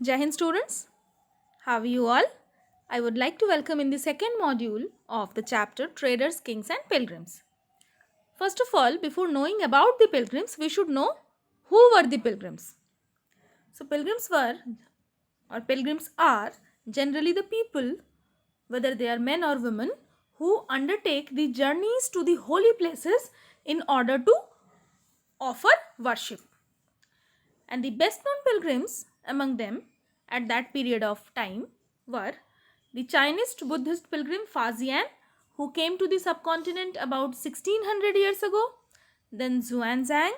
Jai Hind students, how are you all? I would like to welcome in the second module of the chapter Traders, Kings and Pilgrims. First of all, before knowing about the pilgrims, we should know who were the pilgrims. So pilgrims are generally the people, whether they are men or women, who undertake the journeys to the holy places in order to offer worship. And the best known pilgrims among them at that period of time were the Chinese Buddhist pilgrim Faxian, who came to the subcontinent about 1600 years ago, then Xuanzang,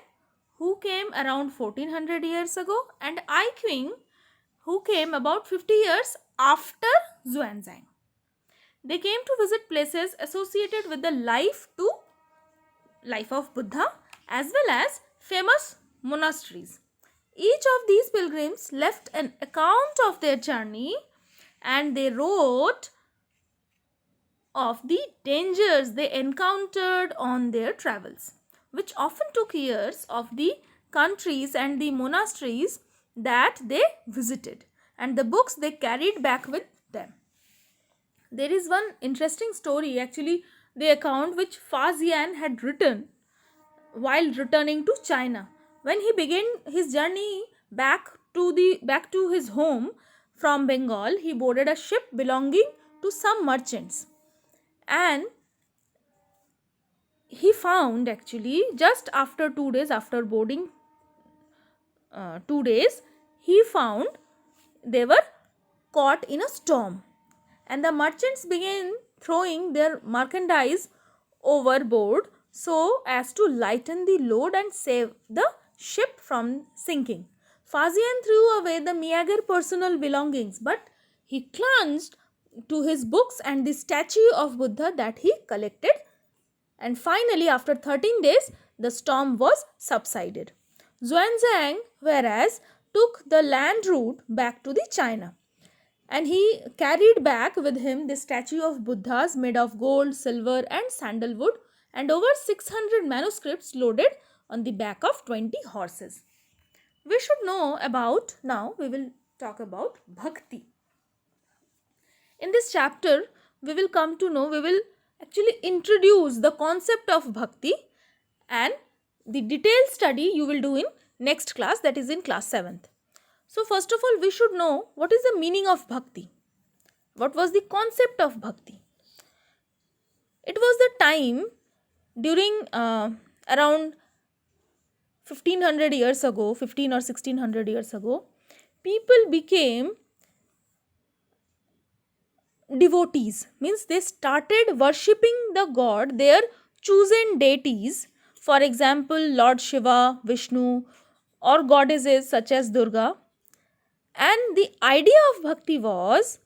who came around 1400 years ago, and I Qing, who came about 50 years after Xuanzang. They came to visit places associated with the life of Buddha as well as famous monasteries. Each of these pilgrims left an account of their journey and they wrote of the dangers they encountered on their travels, which often took years of the countries and the monasteries that they visited and the books they carried back with them. There is one interesting story, actually, the account which Faxian had written while returning to China. When he began his journey back to his home from Bengal, he boarded a ship belonging to some merchants, and he found, actually, just after 2 days after boarding, 2 days, he found they were caught in a storm, and the merchants began throwing their merchandise overboard so as to lighten the load and save the ship from sinking. Faxian threw away the meager personal belongings, but he clung to his books and the statue of Buddha that he collected. And finally, after 13 days, the storm was subsided. Xuanzang, whereas, took the land route back to the China, and he carried back with him the statue of Buddhas made of gold, silver and sandalwood, and over 600 manuscripts loaded on the back of 20 horses. We should know about, now we will talk about bhakti. In this chapter, we will actually introduce the concept of bhakti, and the detailed study you will do in next class, that is in class 7th. So first of all, we should know what is the meaning of bhakti. What was the concept of bhakti? It was the time during around 1500 years ago, 15 or 1600 years ago, people became devotees, means they started worshipping the god, their chosen deities, for example Lord Shiva, Vishnu, or goddesses such as Durga. And the idea of bhakti was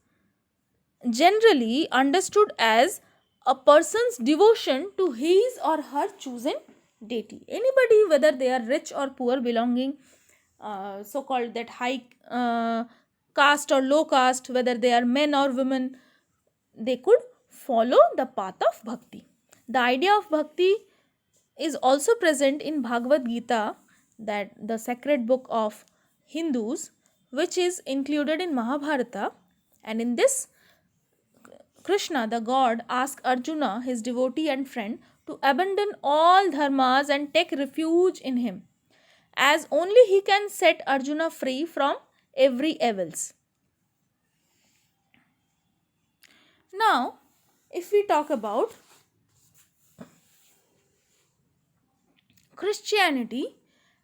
generally understood as a person's devotion to his or her chosen deity. Anybody, whether they are rich or poor, belonging so-called that high caste or low caste, whether they are men or women, they could follow the path of bhakti. The idea of bhakti is also present in Bhagavad Gita, that the sacred book of Hindus, which is included in Mahabharata. And in this, Krishna, the god, asked Arjuna, his devotee and friend, to abandon all dharmas and take refuge in him, as only he can set Arjuna free from every evils. Now, if we talk about Christianity,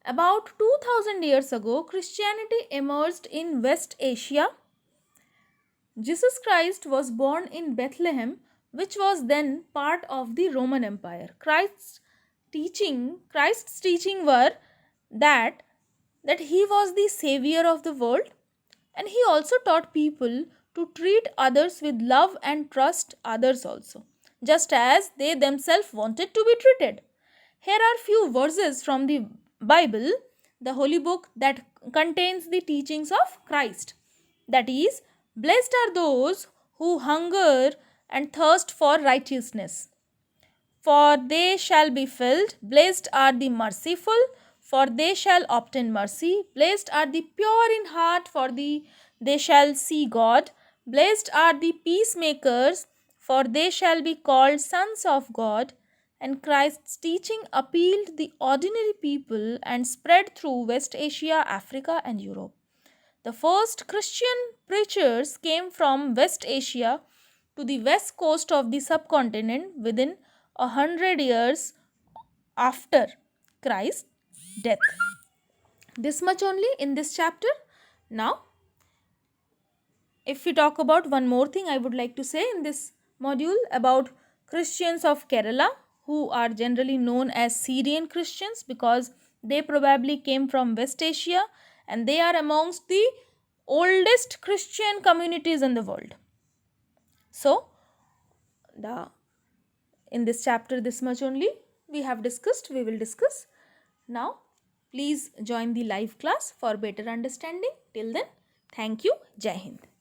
about 2000 years ago, Christianity emerged in West Asia. Jesus Christ was born in Bethlehem, which was then part of the Roman Empire. Christ's teaching were that he was the savior of the world, and he also taught people to treat others with love and trust others also, just as they themselves wanted to be treated. Here are few verses from the Bible, the holy book that contains the teachings of Christ. That is, blessed are those who hunger and thirst for righteousness, for they shall be filled. Blessed are the merciful, for they shall obtain mercy. Blessed are the pure in heart, for they shall see God. Blessed are the peacemakers, for they shall be called sons of God. And Christ's teaching appealed the ordinary people and spread through West Asia, Africa, and Europe. The first Christian preachers came from West Asia to the west coast of the subcontinent within 100 years after Christ's death. This much only in this chapter. Now, if we talk about one more thing, I would like to say in this module about Christians of Kerala, who are generally known as Syrian Christians because they probably came from West Asia and they are amongst the oldest Christian communities in the world. So, in this chapter, this much only we have discussed, we will discuss. Now, please join the live class for better understanding. Till then, thank you. Jai Hind.